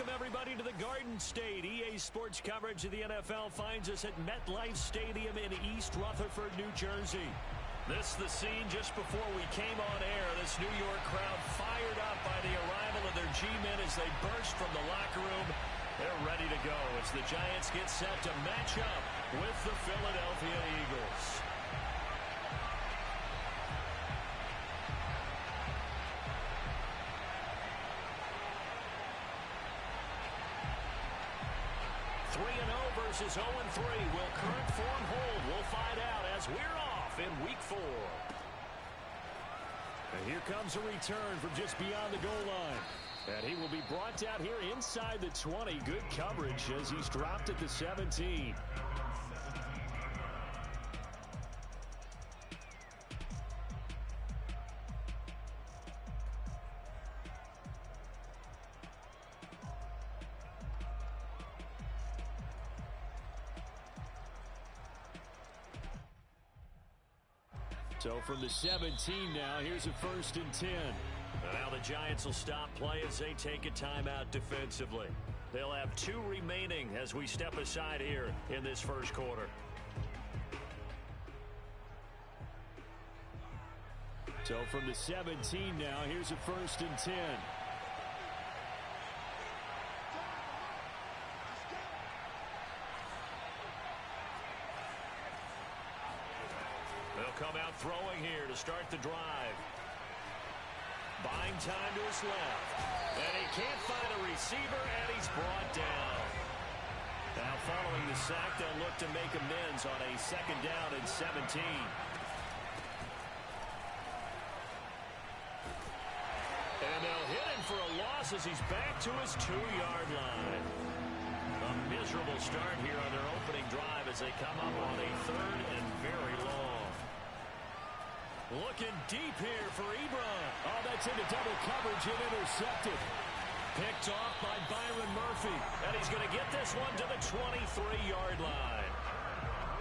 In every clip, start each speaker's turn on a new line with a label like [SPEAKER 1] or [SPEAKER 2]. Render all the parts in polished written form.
[SPEAKER 1] Welcome, everybody, to the Garden State. EA Sports coverage of the NFL finds us at MetLife Stadium in East Rutherford, New Jersey. This the scene just before we came on air. This New York crowd fired up by the arrival of their G-men as they burst from the locker room. They're ready to go as the Giants get set to match up with the Philadelphia Eagles. Versus 0-3. Will current form hold? We'll find out as we're off in Week 4. And here comes a return from just beyond the goal line. And he will be brought down here inside the 20. Good coverage as he's dropped at the 17. So from the 17 now, here's a 1st and 10. And now the Giants will stop play as they take a timeout defensively. They'll have 2 remaining as we step aside here in this first quarter. So from the 17 now, here's a 1st and 10. Come out throwing here to start the drive. Buying time to his left. And he can't find a receiver, and he's brought down. Now following the sack, they'll look to make amends on a 2nd down and 17. And they'll hit him for a loss as he's back to his 2-yard line. A miserable start here on their opening drive as they come up on a 3rd and very long. Looking deep here for Ebron. Oh, that's into double coverage and intercepted. Picked off by Byron Murphy. And he's going to get this one to the 23-yard line.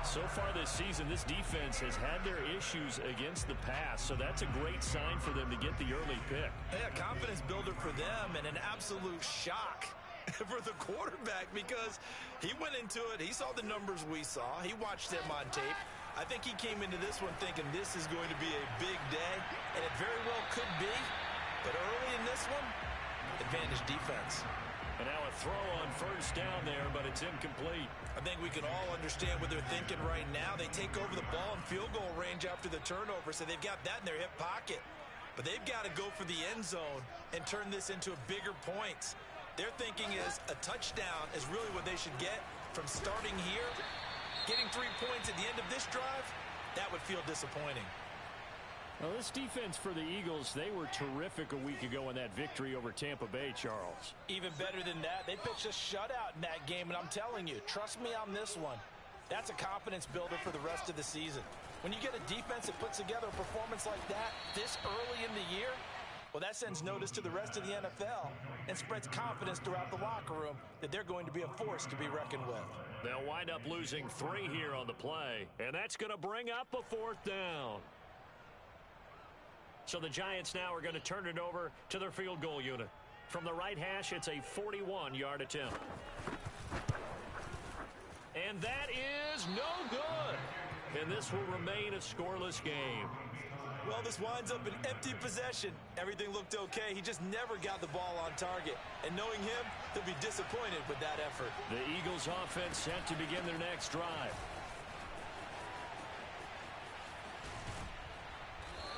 [SPEAKER 1] So far this season, this defense has had their issues against the pass. So that's a great sign for them to get the early pick.
[SPEAKER 2] Yeah, confidence builder for them and an absolute shock for the quarterback because he went into it. He saw the numbers we saw. He watched them on tape. I think he came into this one thinking this is going to be a big day, and it very well could be. But early in this one, advantage defense.
[SPEAKER 1] And now a throw on 1st down there, but it's incomplete.
[SPEAKER 2] I think we can all understand what they're thinking right now. They take over the ball in field goal range after the turnover, so they've got that in their hip pocket. But they've got to go for the end zone and turn this into bigger points. Their thinking is a touchdown is really what they should get from starting here. Getting 3 points at the end of this drive, that would feel disappointing.
[SPEAKER 1] Well, this defense for the Eagles, they were terrific a week ago in that victory over Tampa Bay, Charles.
[SPEAKER 2] Even better than that, they pitched a shutout in that game, and I'm telling you, trust me on this one. That's a confidence builder for the rest of the season. When you get a defense that puts together a performance like that this early in the year, well, that sends notice to the rest of the NFL and spreads confidence throughout the locker room that they're going to be a force to be reckoned with.
[SPEAKER 1] They'll wind up losing 3 here on the play, and that's going to bring up a 4th down. So the Giants now are going to turn it over to their field goal unit. From the right hash, it's a 41-yard attempt. And that is no good. And this will remain a scoreless game.
[SPEAKER 2] Well, this winds up an empty possession. Everything looked okay. He just never got the ball on target. And knowing him, he'll be disappointed with that effort.
[SPEAKER 1] The Eagles offense set to begin their next drive.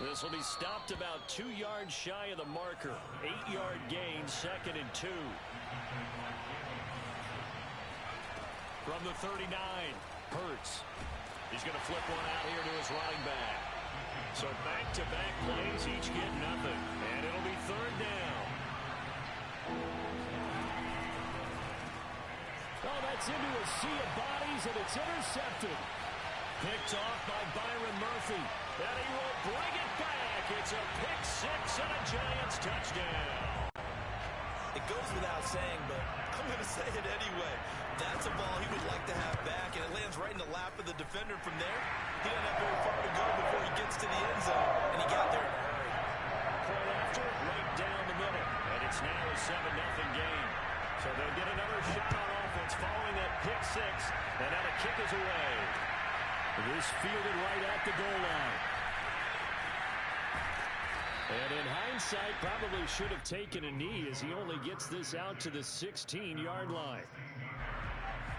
[SPEAKER 1] This will be stopped about 2 yards shy of the marker. 8-yard gain, 2nd and 2. From the 39, Hurts. He's going to flip one out here to his running back. So back-to-back plays, each get nothing. And it'll be 3rd down. Oh, that's into a sea of bodies, and it's intercepted. Picked off by Byron Murphy. And he will bring it back. It's a pick 6 and a Giants touchdown.
[SPEAKER 2] It goes without saying, but I'm going to say it anyway. That's a ball he would like to have back, and it lands right in the lap of the defender from there. He doesn't have very far to go before he gets to the end zone, and he got there in a hurry.
[SPEAKER 1] Point after, right down the middle, and it's now a 7-0 game. So they'll get another shot on offense following that pick six. And now the kick is away. This fielded right at the goal line. And in hindsight, probably should have taken a knee as he only gets this out to the 16-yard line.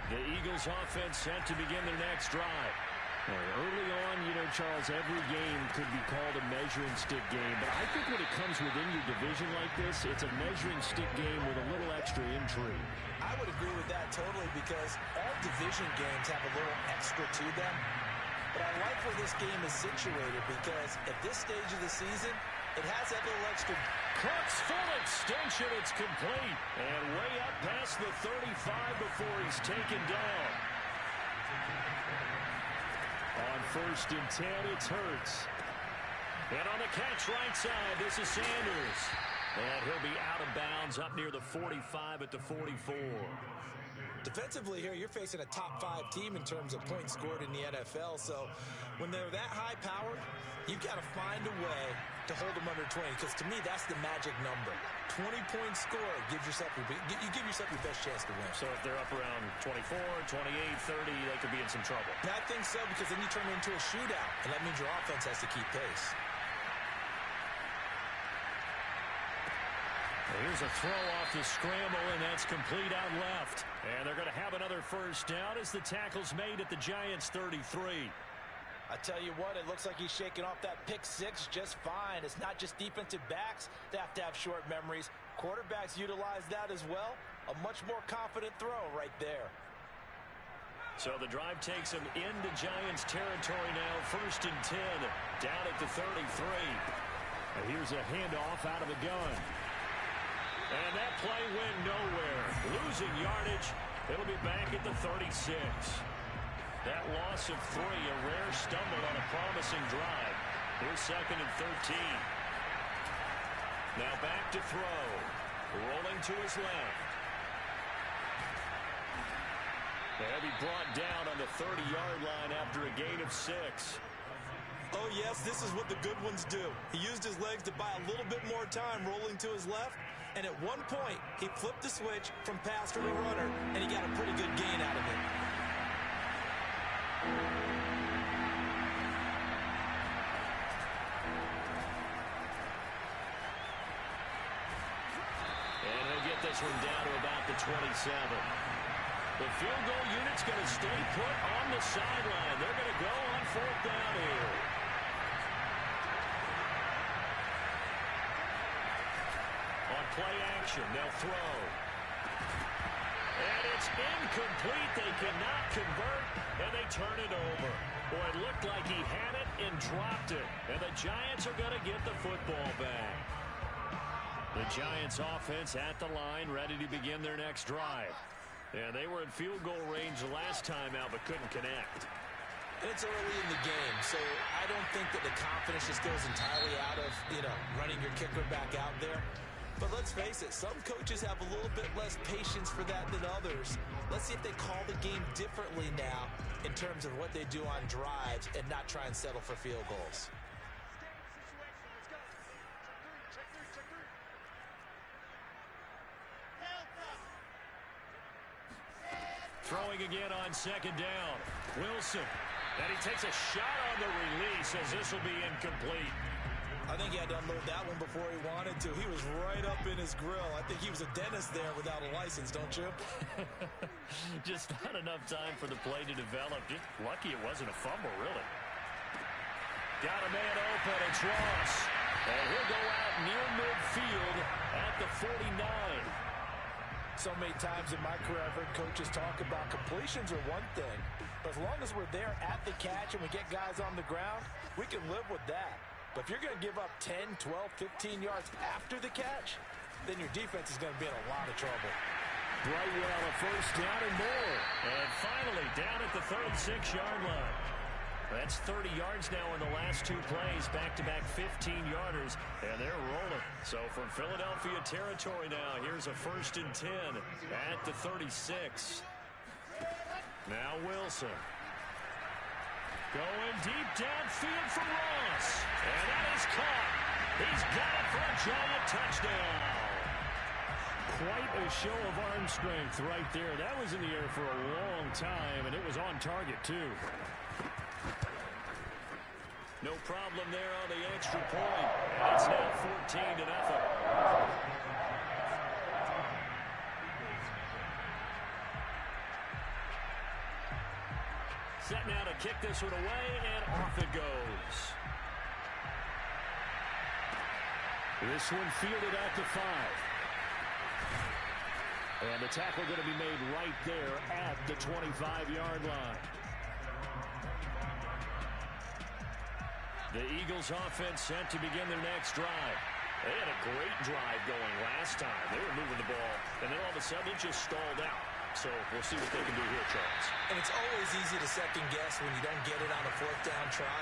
[SPEAKER 1] The Eagles offense set to begin their next drive. Early on, Charles, every game could be called a measuring stick game. But I think when it comes within your division like this, it's a measuring stick game with a little extra intrigue.
[SPEAKER 2] I would agree with that totally because all division games have a little extra to them. But I like where this game is situated because at this stage of the season, it has that little extra.
[SPEAKER 1] Cook's full extension. It's complete. And way up past the 35 before he's taken down. On 1st and 10, it's Hurts. And on the catch right side, this is Sanders. And he'll be out of bounds up near the 45 at the 44.
[SPEAKER 2] Defensively here, you're facing a top 5 team in terms of points scored in the NFL. So when they're that high powered, you've got to find a way to hold them under 20. Because to me, that's the magic number. 20 points scored gives yourself you give yourself your best chance to win.
[SPEAKER 1] So if they're up around 24, 28, 30, they could be in some trouble.
[SPEAKER 2] I think so, because then you turn it into a shootout, and that means your offense has to keep pace.
[SPEAKER 1] Here's a throw off the scramble, and that's complete out left. And they're going to have another first down as the tackle's made at the Giants' 33.
[SPEAKER 2] I tell you what, it looks like he's shaking off that pick six just fine. It's not just defensive backs that have to have short memories. Quarterbacks utilize that as well. A much more confident throw right there.
[SPEAKER 1] So the drive takes him into Giants territory now. 1st and 10, down at the 33. And here's a handoff out of the gun. And that play went nowhere. Losing yardage. It'll be back at the 36. That loss of 3, a rare stumble on a promising drive. Here's 2nd and 13. Now back to throw. Rolling to his left. And he brought down on the 30-yard line after a gain of 6.
[SPEAKER 2] Oh, yes, this is what the good ones do. He used his legs to buy a little bit more time rolling to his left. And at one point, he flipped the switch from passer to runner, and he got a pretty good gain out of it.
[SPEAKER 1] And he'll get this one down to about the 27. The field goal unit's going to stay put on the sideline. They're going to go on 4th down here. On play action, they'll throw. And it's incomplete. They cannot convert, and they turn it over. Boy, it looked like he had it and dropped it. And the Giants are going to get the football back. The Giants offense at the line, ready to begin their next drive. And they were in field goal range the last time out, but couldn't connect.
[SPEAKER 2] And it's early in the game, so I don't think that the confidence just goes entirely out of, running your kicker back out there. But let's face it, some coaches have a little bit less patience for that than others. Let's see if they call the game differently now in terms of what they do on drives and not try and settle for field goals.
[SPEAKER 1] Throwing again on 2nd down. Wilson. And he takes a shot on the release as this will be incomplete.
[SPEAKER 2] I think he had to unload that one before he wanted to. He was right up in his grill. I think he was a dentist there without a license, don't you?
[SPEAKER 1] Just not enough time for the play to develop. Just lucky it wasn't a fumble, really. Got a man open. It's Ross. And he'll go out near midfield at the 49.
[SPEAKER 2] So many times in my career, I've heard coaches talk about completions are one thing. But as long as we're there at the catch and we get guys on the ground, we can live with that. But if you're going to give up 10, 12, 15 yards after the catch, then your defense is going to be in a lot of trouble.
[SPEAKER 1] Brightwell a first down and more. And finally down at the 36-yard line. That's 30 yards now in the last 2 plays. Back-to-back 15-yarders. And they're rolling. So from Philadelphia territory now, here's a 1st and 10 at the 36. Now Wilson. Going deep downfield for Ross. And that is caught. He's got it for a giant touchdown. quite a show of arm strength right there. That was in the air for a long time, and it was on target, too. No problem there on the extra point. And it's now 14-0. Set now to kick this one away, and off it goes. This one fielded at the 5. And the tackle going to be made right there at the 25-yard line. The Eagles offense set to begin their next drive. They had a great drive going last time. They were moving the ball, and then all of a sudden it just stalled out. So we'll see what they can do here, Charles.
[SPEAKER 2] And it's always easy to second guess when you don't get it on a 4th down try.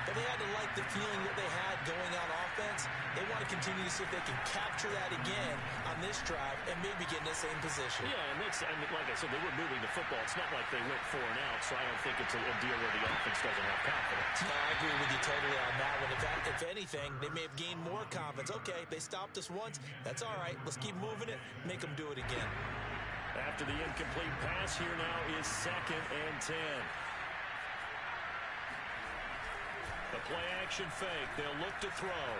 [SPEAKER 2] But they had to like the feeling that they had going on offense. They want to continue to see if they can capture that again on this drive and maybe get in the same position.
[SPEAKER 1] Yeah, and like I said, they were moving the football. It's not like they went 4 and out, so I don't think it's a deal where the offense doesn't have confidence.
[SPEAKER 2] No, I agree with you totally on that one. If anything, they may have gained more confidence. Okay, they stopped us once. That's all right. Let's keep moving it. Make them do it again.
[SPEAKER 1] After the incomplete pass, here now is 2nd and 10. The play-action fake. They'll look to throw.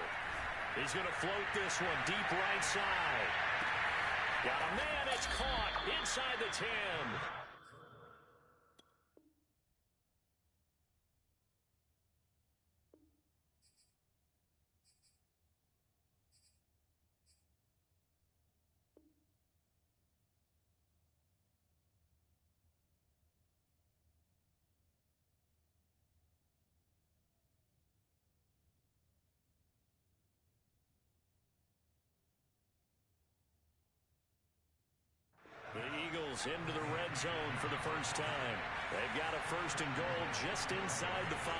[SPEAKER 1] He's going to float this one deep right side. Got a man. It's caught inside the 10. The Eagles into the red zone for the first time. They've got a 1st and goal just inside the 5.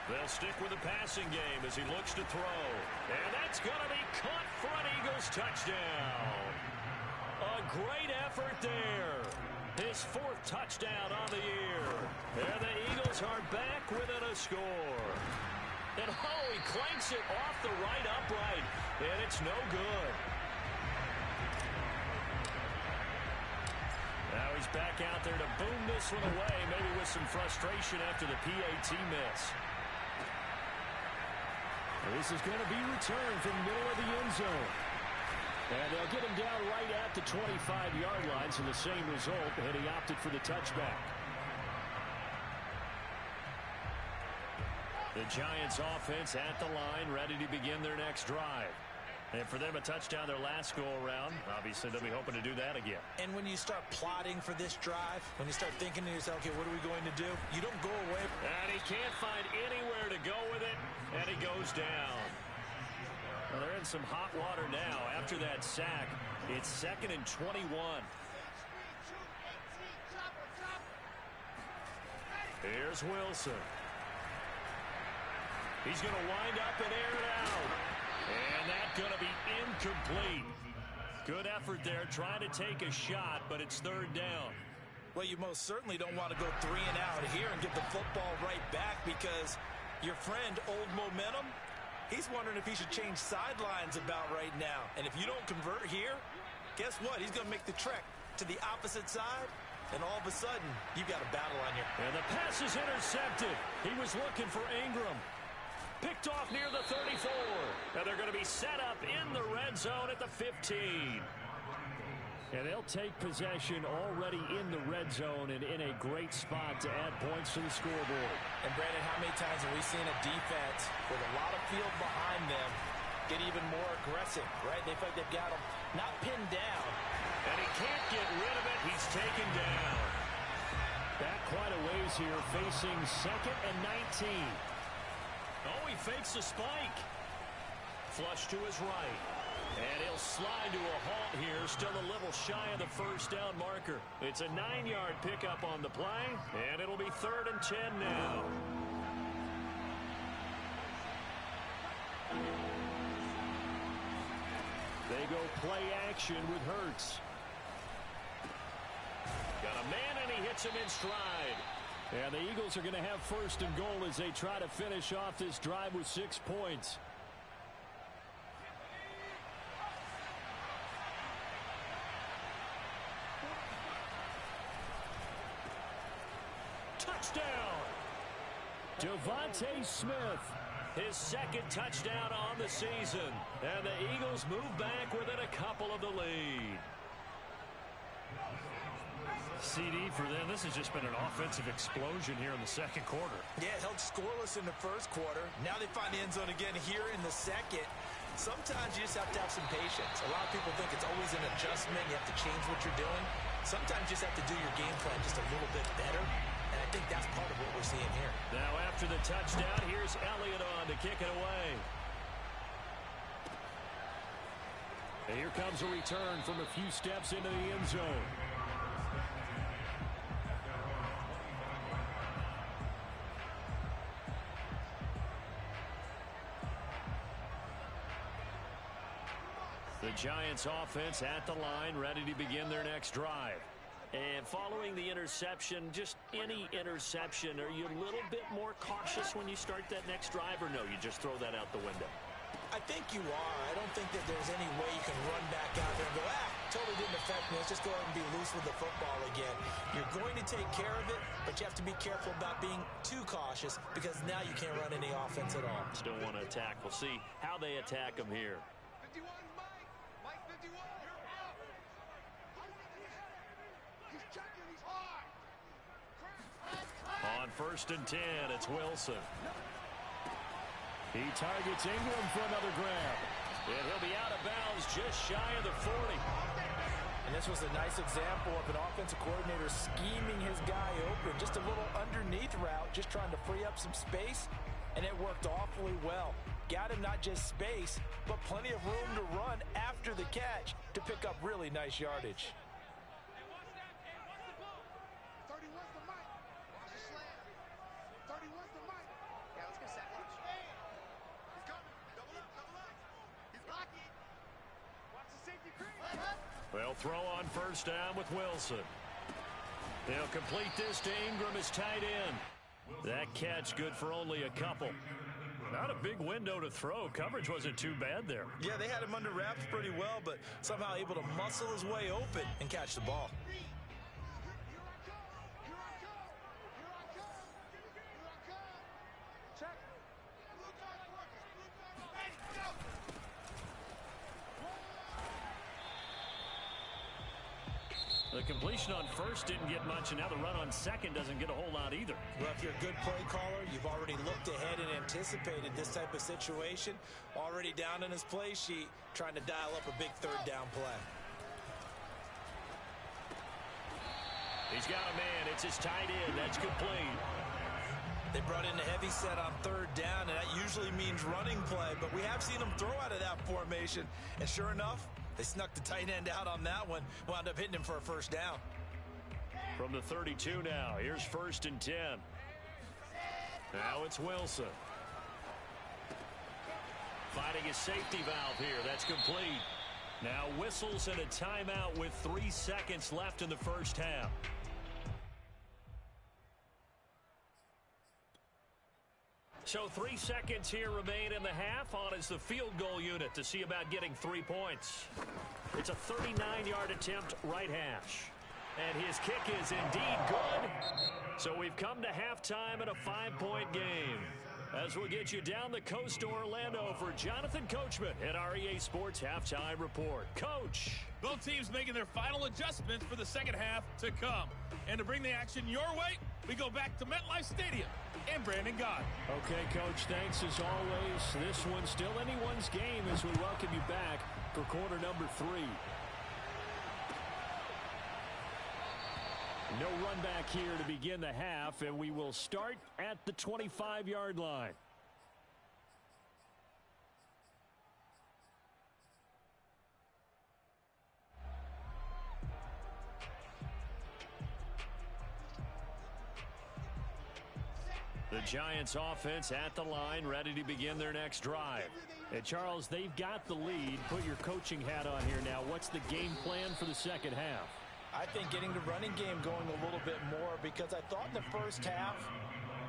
[SPEAKER 1] They'll stick with the passing game as he looks to throw. And that's going to be caught for an Eagles touchdown. A great effort there. His 4th touchdown on the year. And the Eagles are back within a score. And he clanks it off the right upright. And it's no good. Now he's back out there to boom this one away, maybe with some frustration after the PAT miss. This is going to be returned from the middle of the end zone. And they'll get him down right at the 25-yard line, so the same result, and he opted for the touchback. The Giants offense at the line, ready to begin their next drive. And for them, a touchdown their last go-around. Obviously, they'll be hoping to do that again.
[SPEAKER 2] And when you start plotting for this drive, when you start thinking to yourself, okay, what are we going to do? You don't go away.
[SPEAKER 1] And he can't find anywhere to go with it, and he goes down. Well, they're in some hot water now. After that sack, it's 2nd and 21. Here's Wilson. He's going to wind up and air it out. And that's going to be incomplete. Good effort there, trying to take a shot, but it's 3rd down.
[SPEAKER 2] Well, you most certainly don't want to go 3 and out here and get the football right back because your friend, Old Momentum, he's wondering if he should change sidelines about right now. And if you don't convert here, guess what? He's going to make the trek to the opposite side, and all of a sudden, you've got a battle on your...
[SPEAKER 1] And the pass is intercepted. He was looking for Ingram. Picked off near the 34. And they're going to be set up in the red zone at the 15. And they'll take possession already in the red zone and in a great spot to add points to the scoreboard.
[SPEAKER 2] And, Brandon, how many times have we seen a defense with a lot of field behind them get even more aggressive, right? They feel like they've got him not pinned down.
[SPEAKER 1] And he can't get rid of it. He's taken down. Back quite a ways here, facing 2nd and 19. Oh, he fakes a spike. Flush to his right. And he'll slide to a halt here, still a little shy of the 1st down marker. It's a 9-yard pickup on the play, and it'll be 3rd and 10 now. They go play action with Hurts. Got a man, and he hits him in stride. And the Eagles are going to have 1st and goal as they try to finish off this drive with 6 points. Devontae Smith, his second touchdown on the season. And the Eagles move back within a couple of the lead.
[SPEAKER 3] CD for them, this has just been an offensive explosion here in the second quarter.
[SPEAKER 2] Yeah, held scoreless in the first quarter. Now they find the end zone again here in the second. Sometimes you just have to have some patience. A lot of people think it's always an adjustment. You have to change what you're doing. Sometimes you just have to do your game plan just a little bit better. And I think that's part of what we're seeing here.
[SPEAKER 1] Now after the touchdown, here's Elliott on to kick it away. And here comes a return from a few steps into the end zone. The Giants offense at the line, ready to begin their next drive. And following the interception, just any interception, are you a little bit more cautious when you start that next drive, or no, you just throw that out the window?
[SPEAKER 2] I think you are. I don't think that there's any way you can run back out there and go, totally didn't affect me. Let's just go ahead and be loose with the football again. You're going to take care of it, but you have to be careful about being too cautious because now you can't run any offense at all.
[SPEAKER 1] Still want to attack. We'll see how they attack them here. On 1st and 10, it's Wilson. He targets Ingram for another grab. And he'll be out of bounds just shy of the 40.
[SPEAKER 2] And this was a nice example of an offensive coordinator scheming his guy open. Just a little underneath route, just trying to free up some space, and it worked awfully well. Got him not just space, but plenty of room to run after the catch to pick up really nice yardage.
[SPEAKER 1] They'll throw on 1st down with Wilson. They'll complete this to Ingram as tight end. That catch good for only a couple. Not a big window to throw. Coverage wasn't too bad there.
[SPEAKER 2] Yeah, they had him under wraps pretty well, but somehow able to muscle his way open and catch the ball.
[SPEAKER 1] The completion on 1st didn't get much, and now the run on 2nd doesn't get a whole lot either.
[SPEAKER 2] Well, if you're a good play caller, you've already looked ahead and anticipated this type of situation. Already down in his play sheet, trying to dial up a big 3rd down play.
[SPEAKER 1] He's got a man. It's his tight end. That's complete.
[SPEAKER 2] They brought in a heavy set on 3rd down, and that usually means running play, but we have seen them throw out of that formation, and sure enough, they snuck the tight end out on that one, wound up hitting him for a 1st down.
[SPEAKER 1] From the 32 now, here's 1st and 10. Now it's Wilson. Finding a safety valve here. That's complete. Now whistles and a timeout with 3 seconds left in the 1st half. So 3 seconds here remain in the half. On is the field goal unit to see about getting 3 points. It's a 39-yard attempt, right hash. And his kick is indeed good. So we've come to halftime in a 5-point game. As we'll get you down the coast to Orlando for Jonathan Coachman at our EA Sports Halftime Report. Coach.
[SPEAKER 4] Both teams making their final adjustments for the second half to come. And to bring the action your way, we go back to MetLife Stadium and Brandon Gaudin.
[SPEAKER 1] Okay, Coach, thanks as always. This one's still anyone's game as we welcome you back for quarter number 3. No run back here to begin the half, and we will start at the 25-yard line. The Giants offense at the line, ready to begin their next drive. And Charles, they've got the lead. Put your coaching hat on here now. What's the game plan for the second half?
[SPEAKER 2] I think getting the running game going a little bit more, because I thought in the first half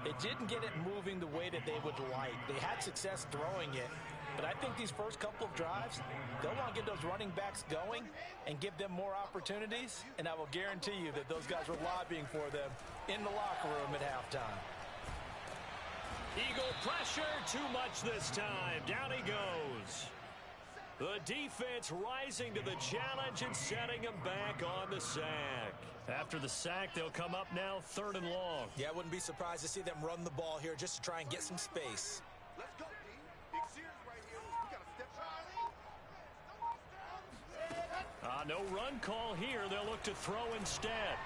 [SPEAKER 2] it didn't get it moving the way that they would like. They had success throwing it, but I think these first couple of drives, they'll want to get those running backs going and give them more opportunities, and I will guarantee you that those guys were lobbying for them in the locker room at halftime.
[SPEAKER 1] Eagle pressure, too much this time. Down he goes. The defense rising to the challenge and setting him back on the sack.
[SPEAKER 3] After the sack, they'll come up now 3rd and long.
[SPEAKER 2] Yeah, I wouldn't be surprised to see them run the ball here just to try and get some space.
[SPEAKER 5] Let's go, D. Big Sears right here. We got to step out.
[SPEAKER 1] No run call here. They'll look to throw instead.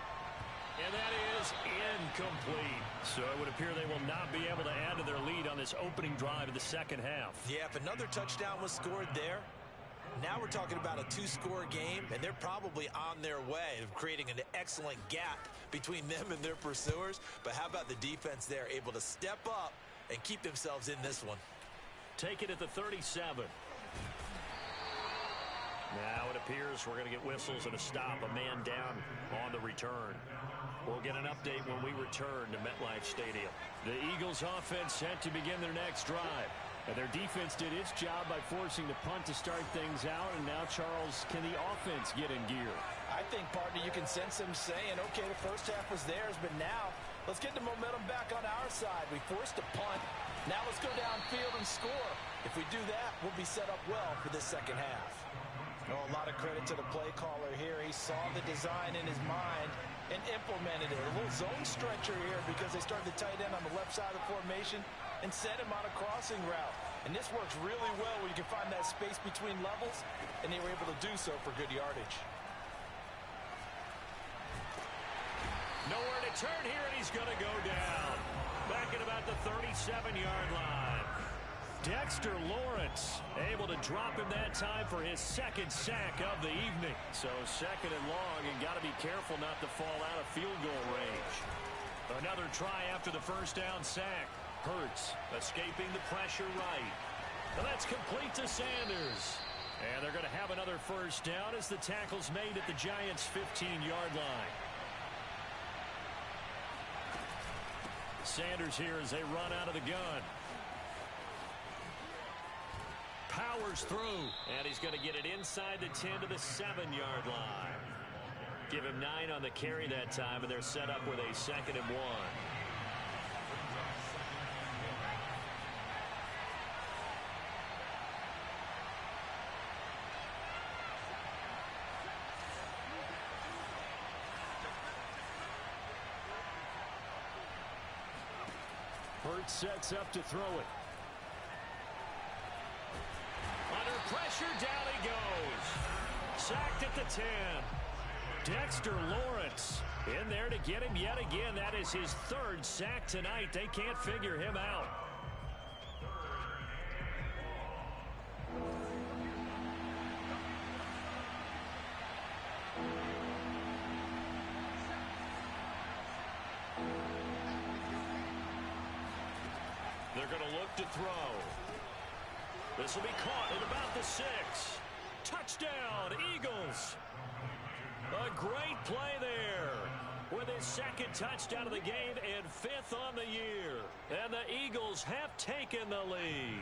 [SPEAKER 1] And that is incomplete.
[SPEAKER 3] So it would appear they will not be able to add to their lead on this opening drive of the second half.
[SPEAKER 2] Yeah, if another touchdown was scored there, now we're talking about a 2-score game, and they're probably on their way of creating an excellent gap between them and their pursuers. But how about the defense there, able to step up and keep themselves in this one?
[SPEAKER 1] Take it at the 37. Now it appears we're going to get whistles and a stop. A man down on the return. We'll get an update when we return to MetLife Stadium. The Eagles offense set to begin their next drive.
[SPEAKER 3] And their defense did its job by forcing the punt to start things out. And now, Charles, can the offense get in gear?
[SPEAKER 2] I think, partner, you can sense them saying, okay, the first half was theirs, but now let's get the momentum back on our side. We forced a punt. Now let's go downfield and score. If we do that, we'll be set up well for this second half. Oh, a lot of credit to the play caller here. He saw the design in his mind and implemented it. A little zone stretcher here because they started the tight end on the left side of the formation and set him on a crossing route. And this works really well where you can find that space between levels, and they were able to do so for good yardage.
[SPEAKER 1] Nowhere to turn here, and he's going to go down. Back at about the 37-yard line. Dexter Lawrence able to drop him that time for his second sack of the evening. So 2nd and long, and got to be careful not to fall out of field goal range. Another try after the first down sack. Hurts escaping the pressure right. And that's complete to Sanders. And they're going to have another first down as the tackle's made at the Giants' 15-yard line. Sanders here as they run out of the gun. Powers through, and he's going to get it inside the 10 to the 7-yard line. Give him 9 on the carry that time, and they're set up with a 2nd and 1. Hurts sets up to throw it. Under pressure, down he goes. Sacked at the 10. Dexter Lawrence in there to get him yet again. That is his 3rd sack tonight. They can't figure him out. They're going to look to throw. This will be caught at about the 6. Touchdown, Eagles. A great play there with his 2nd touchdown of the game and 5th on the year. And the Eagles have taken the lead.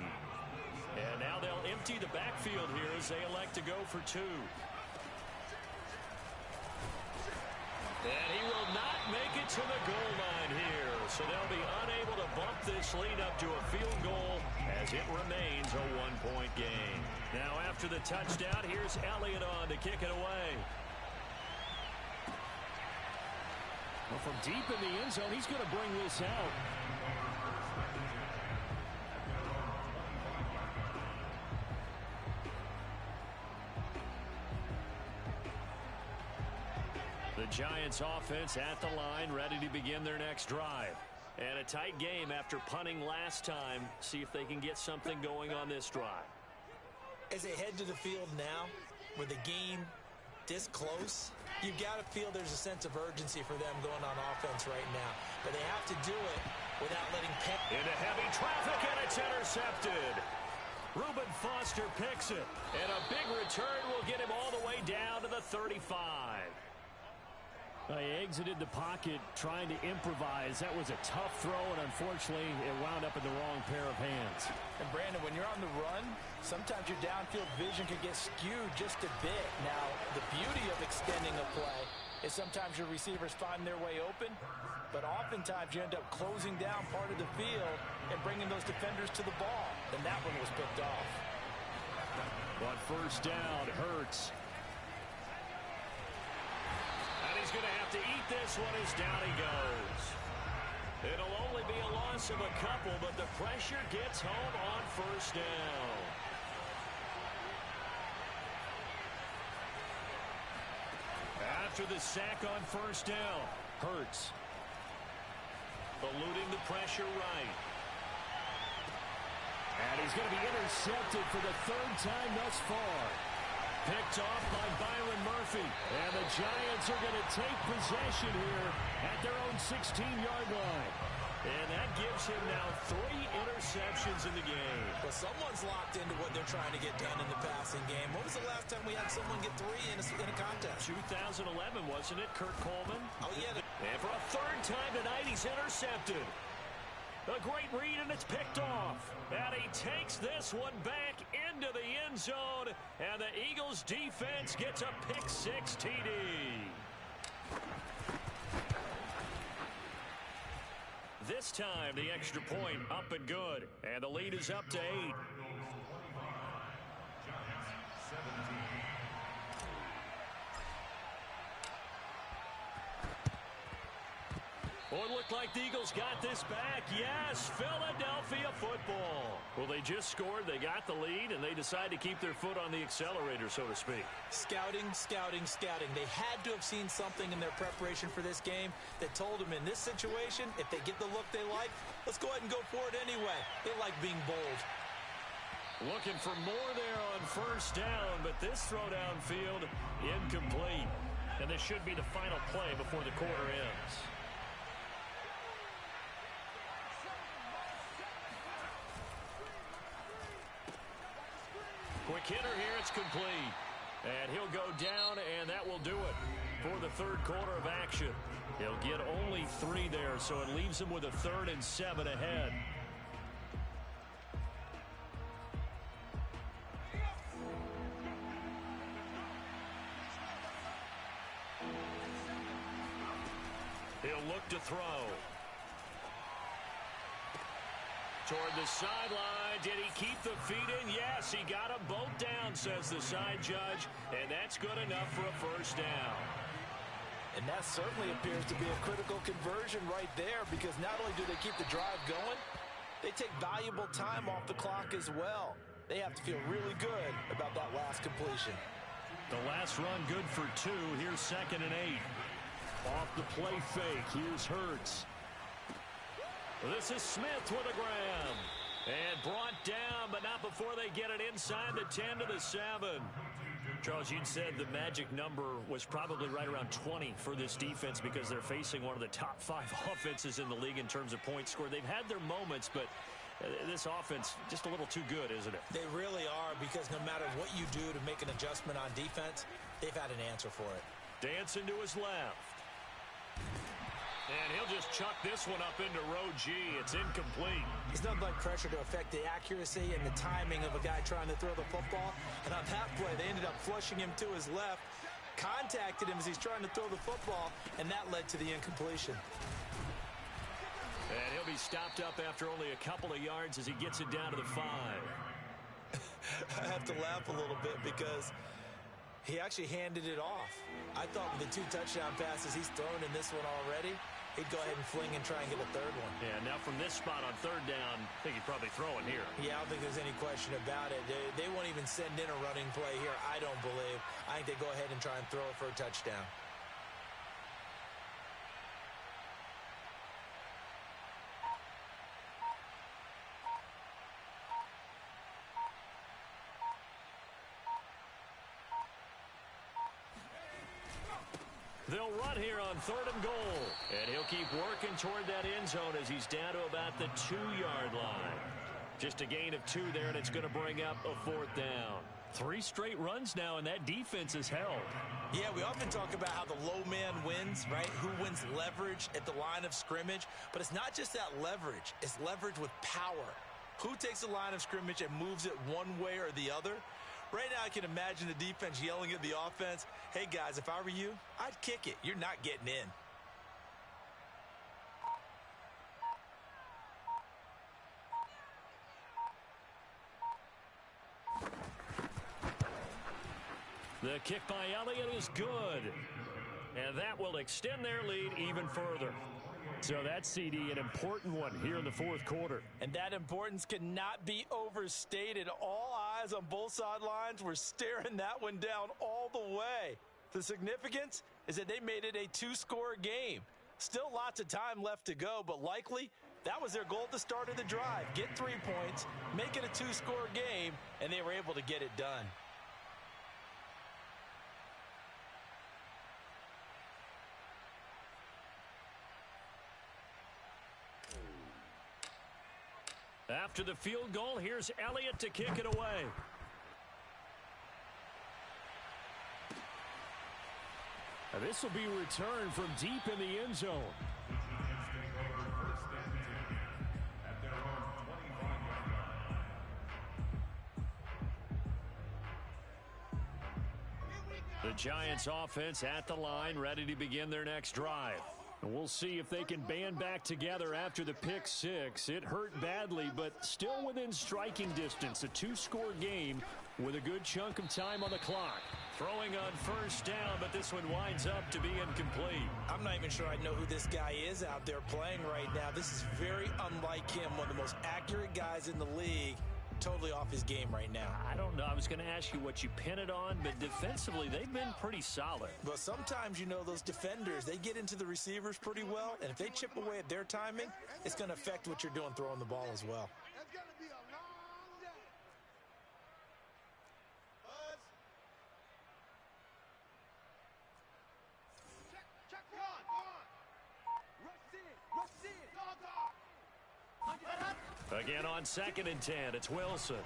[SPEAKER 1] And now they'll empty the backfield here as they elect to go for 2. And he will not make it to the goal line here. So they'll be unable to bump this lead up to a field goal as it remains a 1-point game. Now after the touchdown, here's Elliott on to kick it away.
[SPEAKER 3] Well, from deep in the end zone, he's going to bring this out.
[SPEAKER 1] The Giants offense at the line, ready to begin their next drive. And a tight game after punting last time. See if they can get something going on this drive.
[SPEAKER 2] As they head to the field now, with the game this close, you've got to feel there's a sense of urgency for them going on offense right now. But they have to do it without letting
[SPEAKER 1] into heavy traffic, and it's intercepted. Reuben Foster picks it. And a big return will get him all the way down to the 35.
[SPEAKER 3] He exited the pocket trying to improvise. That was a tough throw, and unfortunately, it wound up in the wrong pair of hands.
[SPEAKER 2] And Brandon, when you're on the run, sometimes your downfield vision can get skewed just a bit. Now, the beauty of extending a play is sometimes your receivers find their way open, but oftentimes you end up closing down part of the field and bringing those defenders to the ball. And that one was picked off.
[SPEAKER 3] On first down, Hurts.
[SPEAKER 1] And he's going to have to eat this one as down he goes. It'll only be a loss of a couple, but the pressure gets home on first down. After the sack on first down, Hurts eluding the pressure right.
[SPEAKER 3] And he's going to be intercepted for the third time thus far.
[SPEAKER 1] Picked off by Byron Murphy.
[SPEAKER 3] And the Giants are going to take possession here at their own 16-yard line.
[SPEAKER 1] And that gives him now 3 interceptions in the game.
[SPEAKER 2] Well, someone's locked into what they're trying to get done in the passing game. When was the last time we had someone get 3 in a contest?
[SPEAKER 1] 2011, wasn't it, Kurt Coleman?
[SPEAKER 2] Oh, yeah.
[SPEAKER 1] And for a third time tonight, he's intercepted. A great read, and it's picked off. And he takes this one back into the end zone. And the Eagles defense gets a pick-6 TD. This time, the extra point up and good. And the lead is up to 8. Oh, it looked like the Eagles got this back. Yes, Philadelphia football. Well, they just scored, they got the lead, and they decide to keep their foot on the accelerator, so to speak.
[SPEAKER 2] Scouting, scouting, scouting. They had to have seen something in their preparation for this game that told them in this situation, if they get the look they like, let's go ahead and go for it anyway. They like being bold.
[SPEAKER 1] Looking for more there on first down, but this throw downfield incomplete. And this should be the final play before the quarter ends. Quick hitter here, it's complete. And he'll go down, and that will do it for the third quarter of action. He'll get only 3 there, so it leaves him with a 3rd and 7 ahead. He'll look to throw. Toward the sideline. Did he keep the feet in? Yes, he got them both down, says the side judge. And that's good enough for a first down.
[SPEAKER 2] And that certainly appears to be a critical conversion right there, because not only do they keep the drive going, they take valuable time off the clock as well. They have to feel really good about that last completion.
[SPEAKER 1] The last run good for 2. Here's 2nd and 8. Off the play fake. Here's Hurts. This is Smith with a grab. And brought down, but not before they get it inside the 10 to the 7. Charles, you'd said the magic number was probably right around 20 for this defense because they're facing one of the top 5 offenses in the league in terms of points scored. They've had their moments, but this offense just a little too good, isn't it?
[SPEAKER 2] They really are, because no matter what you do to make an adjustment on defense, they've had an answer for it.
[SPEAKER 1] Dancing to his left. And he'll just chuck this one up into row G. It's incomplete.
[SPEAKER 2] He's nothing but pressure to affect the accuracy and the timing of a guy trying to throw the football. And on that play, they ended up flushing him to his left, contacted him as he's trying to throw the football, and that led to the incompletion.
[SPEAKER 1] And he'll be stopped up after only a couple of yards as he gets it down to the 5.
[SPEAKER 2] I have to laugh a little bit because he actually handed it off. I thought with the 2 touchdown passes he's thrown in this one already, he'd go ahead and fling and try and get a 3rd one.
[SPEAKER 1] Yeah, now from this spot on 3rd down, I think he'd probably throw it here.
[SPEAKER 2] Yeah, I don't think there's any question about it. They won't even send in a running play here, I don't believe. I think they go ahead and try and throw it for a touchdown.
[SPEAKER 1] They'll run here on 3rd and goal. And he'll keep working toward that end zone as he's down to about the 2-yard line. Just a gain of 2 there, and it's going to bring up a 4th down. 3 straight runs now, and that defense is held.
[SPEAKER 2] Yeah, we often talk about how the low man wins, right? Who wins leverage at the line of scrimmage. But it's not just that leverage. It's leverage with power. Who takes the line of scrimmage and moves it one way or the other? Right now, I can imagine the defense yelling at the offense, hey, guys, if I were you, I'd kick it. You're not getting in.
[SPEAKER 1] The kick by Elliott is good. And that will extend their lead even further. So that's, CD, an important one here in the fourth quarter.
[SPEAKER 2] And that importance cannot be overstated. All eyes on both sidelines were staring that one down all the way. The significance is that they made it a two-score game. Still lots of time left to go, but likely that was their goal at the start of the drive. Get 3 points, make it a two-score game, and they were able to get it done.
[SPEAKER 1] After the field goal, here's Elliott to kick it away. And this will be returned from deep in the end zone. The Giants offense at the line, ready to begin their next drive. And we'll see if they can band back together after the pick six. It hurt badly, but still within striking distance. A two-score game with a good chunk of time on the clock. Throwing on first down, but this one winds up to be incomplete.
[SPEAKER 2] I'm not even sure I know who this guy is out there playing right now. This is very unlike him, one of the most accurate guys in the league. Totally off his game right now.
[SPEAKER 1] I don't know. I was going to ask you what you pin it on, but defensively, they've been pretty solid.
[SPEAKER 2] But sometimes, you know, those defenders, they get into the receivers pretty well, and if they chip away at their timing, it's going to affect what you're doing throwing the ball as well.
[SPEAKER 5] It's going to be a long day. Buzz. Check one. Rush in. Dog.
[SPEAKER 1] Again on 2nd and 10, it's Wilson.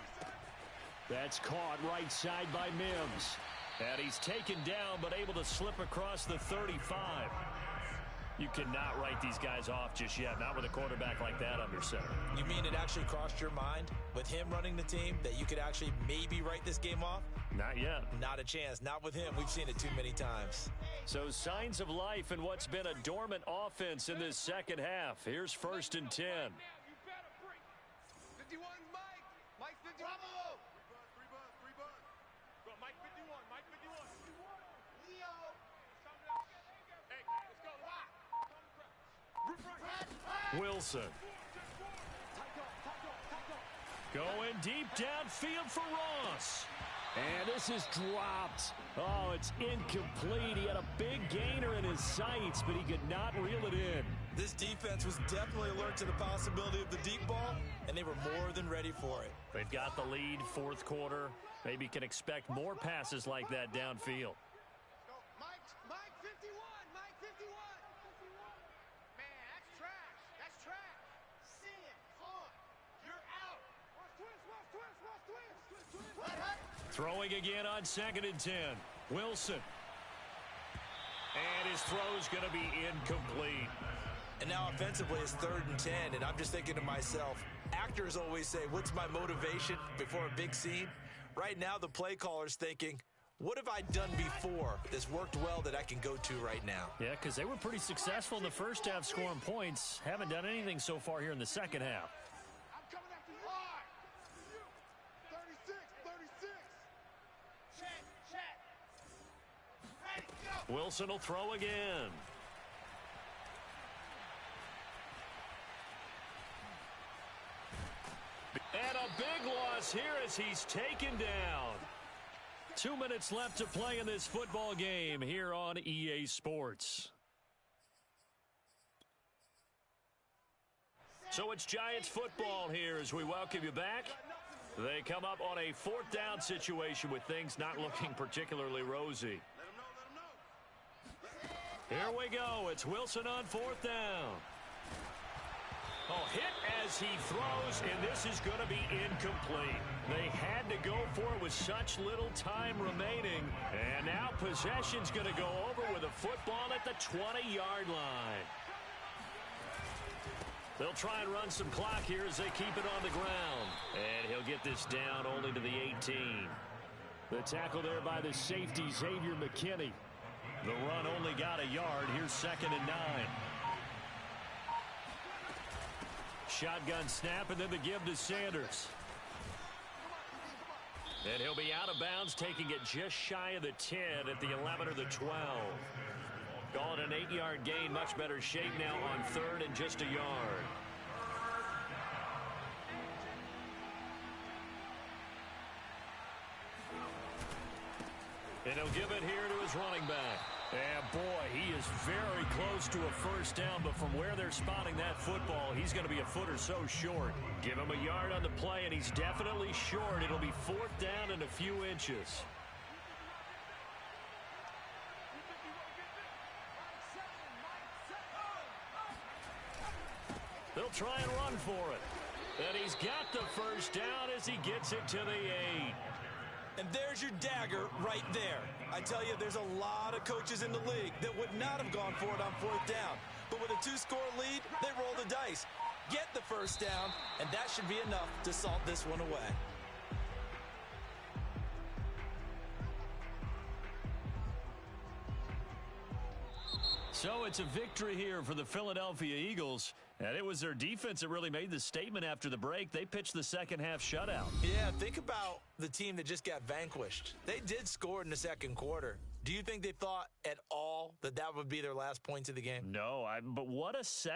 [SPEAKER 1] That's caught right side by Mims. And he's taken down, but able to slip across the 35. You cannot write these guys off just yet, not with a quarterback like that under center.
[SPEAKER 2] You mean it actually crossed your mind with him running the team that you could actually maybe write this game off?
[SPEAKER 1] Not yet.
[SPEAKER 2] Not a chance. Not with him. We've seen it too many times.
[SPEAKER 1] So signs of life in what's been a dormant offense in this second half. Here's 1st and 10.
[SPEAKER 5] 51, Mike 51. Bravo. Three buzz. Bro, Mike 51. Leo. Hey, let's go.
[SPEAKER 1] Wilson. Going deep downfield for Ross. And this is dropped. Oh, it's incomplete. He had a big gainer in his sights, but he could not reel it in.
[SPEAKER 2] This defense was definitely alert to the possibility of the deep ball, and they were more than ready for it.
[SPEAKER 1] They've got the lead, fourth quarter. Maybe can expect more passes like that downfield.
[SPEAKER 5] Mike 51. Man, that's trash. See it. On. You're out. Twist.
[SPEAKER 1] Throwing again on 2nd and 10. Wilson. And his throw's going to be incomplete.
[SPEAKER 2] And now offensively it's 3rd and 10, and I'm just thinking to myself, actors always say, what's my motivation before a big scene? Right now the play caller's thinking, what have I done before that's worked well that I can go to right now?
[SPEAKER 1] Yeah, because they were pretty successful in the first half scoring points. Haven't done anything so far here in the second half.
[SPEAKER 5] I'm coming after you. 36. Check. Ready, go.
[SPEAKER 1] Wilson will throw again. And a big loss here as he's taken down. 2 minutes left to play in this football game here on EA Sports. So it's Giants football here as we welcome you back. They come up on a 4th down situation with things not looking particularly rosy. Here we go. It's Wilson on 4th down. Oh, hit as he throws, and this is going to be incomplete. They had to go for it with such little time remaining. And now possession's going to go over with a football at the 20-yard line. They'll try and run some clock here as they keep it on the ground. And he'll get this down only to the 18.
[SPEAKER 3] The tackle there by the safety, Xavier McKinney.
[SPEAKER 1] The run only got a yard. Here's 2nd and 9. Shotgun snap, and then the give to Sanders. And he'll be out of bounds, taking it just shy of the 10 at the 11 or the 12. Call it an 8-yard gain. Much better shape now on 3rd and just a yard. And he'll give it here to his running back. And boy, he is very close to a first down, but from where they're spotting that football, he's going to be a foot or so short. Give him a yard on the play, and he's definitely short. It'll be 4th down and a few inches. They'll try and run for it. And he's got the first down as he gets it to the 8.
[SPEAKER 2] And there's your dagger right there. I tell you, there's a lot of coaches in the league that would not have gone for it on 4th down. But with a 2-score lead, they roll the dice. Get the first down, and that should be enough to salt this one away.
[SPEAKER 1] So it's a victory here for the Philadelphia Eagles. And it was their defense that really made the statement after the break. They pitched the second half shutout.
[SPEAKER 2] Yeah, think about the team that just got vanquished. They did score in the second quarter. Do you think they thought at all that that would be their last points of the game?
[SPEAKER 1] No, but what a second